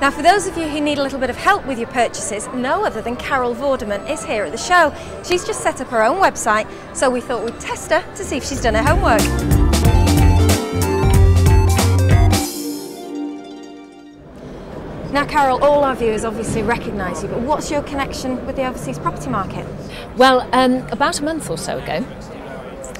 Now, for those of you who need a little bit of help with your purchases, no other than Carol Vorderman is here at the show. She's just set up her own website, so we thought we'd test her to see if she's done her homework. Now, Carol, all our viewers obviously recognise you, but what's your connection with the overseas property market? Well, about a month or so ago,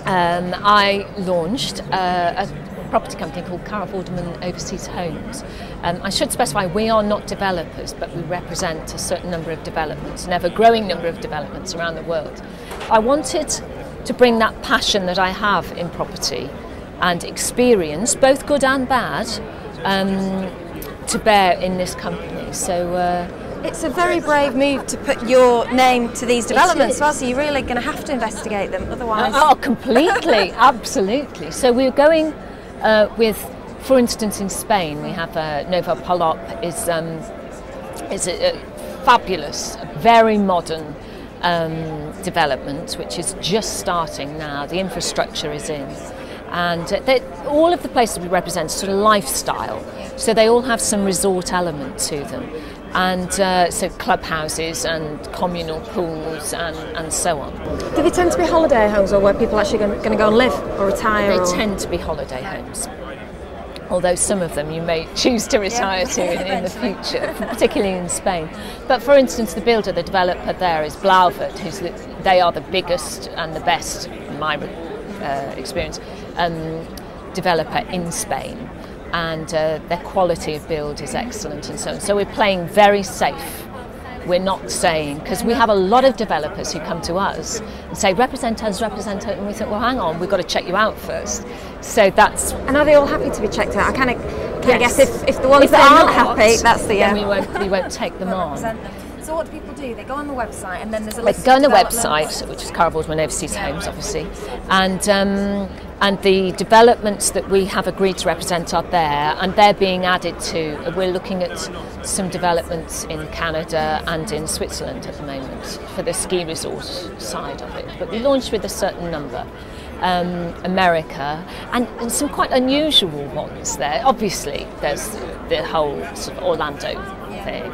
I launched a property company called Carol Vorderman Overseas Homes. I should specify we are not developers, but we represent a certain number of developments, an ever-growing number of developments around the world. I wanted to bring that passion that I have in property and experience, both good and bad, to bear in this company. So it's a very brave move to put your name to these developments, well, so you're really going to have to investigate them, otherwise. Oh, completely, absolutely. So we're going with, for instance, in Spain, we have Nova Polop is a fabulous, very modern development, which is just starting now. The infrastructure is in. And all of the places we represent sort of lifestyle, so they all have some resort element to them, and so clubhouses and communal pools and so on. Do they tend to be holiday homes, or where people are actually going to go and live or retire? They tend to be holiday homes, although some of them you may choose to retire to in the future, particularly in Spain. But for instance, the builder, the developer there is Blauvert, they are the biggest and the best, in my experience, developer in Spain, and their quality of build is excellent and so on. So we're playing very safe. We're not saying, because we have a lot of developers who come to us and say, represent us, and we think, well, hang on, we've got to check you out first. So that's... And are they all happy to be checked out? I guess if the ones that aren't happy, that's the... Then we won't take them on. So what do people do? They go on the website, and then there's a list. They go on the website, which is Carol Vorderman Overseas Homes, obviously, and the developments that we have agreed to represent are there, and they're being added to. We're looking at some developments in Canada and in Switzerland at the moment for the ski resort side of it. But we launched with a certain number. America, and some quite unusual ones there. Obviously, there's the whole sort of Orlando thing.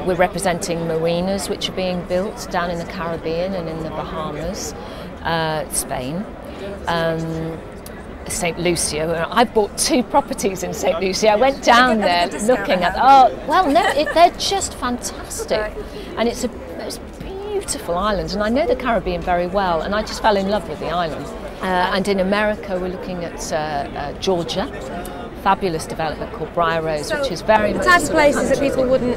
We're representing marinas which are being built down in the Caribbean and in the Bahamas, Spain, St. Lucia. I bought 2 properties in St. Lucia. I went down there looking at, they're just fantastic. And it's a beautiful island, and I know the Caribbean very well, and I just fell in love with the island. And in America, we're looking at Georgia. Fabulous development called Briar Rose, which is very much the type of places that people wouldn't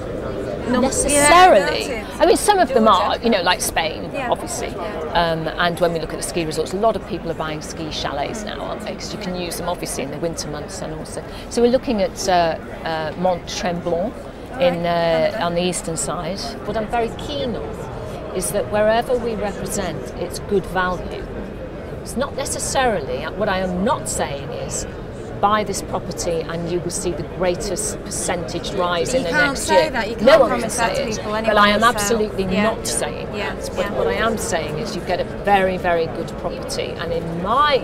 necessarily. I mean, some of them are, like Spain, obviously. And when we look at the ski resorts, a lot of people are buying ski chalets now, aren't they? Because you can use them obviously in the winter months, and also. So we're looking at Mont Tremblant on the eastern side. What I'm very keen on is that wherever we represent, it's good value. It's not necessarily. What I am not saying is, buy this property and you will see the greatest percentage rise in the next year. You can't no one promise can that say to it, people anyway, but I am absolutely not saying that. But what I am saying is you get a very, very good property, and in my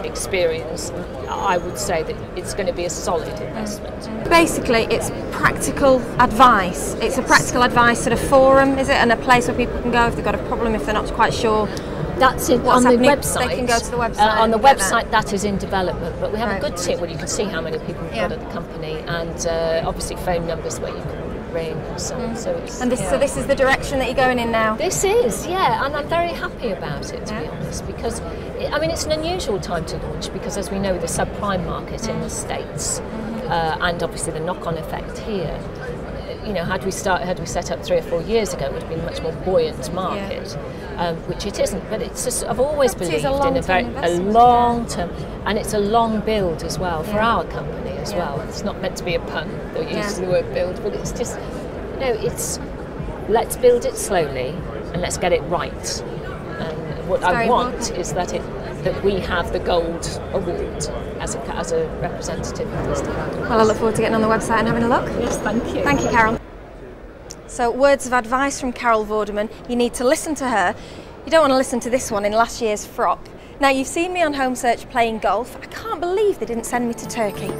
experience, I would say that it's going to be a solid investment. Basically, it's practical advice. It's a practical advice sort of forum, is it? And a place where people can go if they've got a problem, if they're not quite sure. That's it on the website. They can go to the website. On the website, that is in development, but we have a good team. Well, you can see how many people we've got at the company, and obviously phone numbers where you can ring and so on. So this is the direction that you're going in now. This is, and I'm very happy about it, to be honest, because it's an unusual time to launch, because as we know, the subprime market in the States, and obviously the knock-on effect here. Had we set up 3 or 4 years ago, it would have been a much more buoyant market, which it isn't. But it's just, I've always believed in a long term, and it's a long build as well for our company as well. It's not meant to be a pun, though you use the word build, but it's just, it's let's build it slowly and let's get it right. And what I want is that we have the gold award as a representative of this development. Well, I look forward to getting on the website and having a look. Yes, thank you. Thank you, Carol. So, words of advice from Carol Vorderman. You need to listen to her. You don't want to listen to this one in last year's frock. Now, you've seen me on Home Search playing golf. I can't believe they didn't send me to Turkey.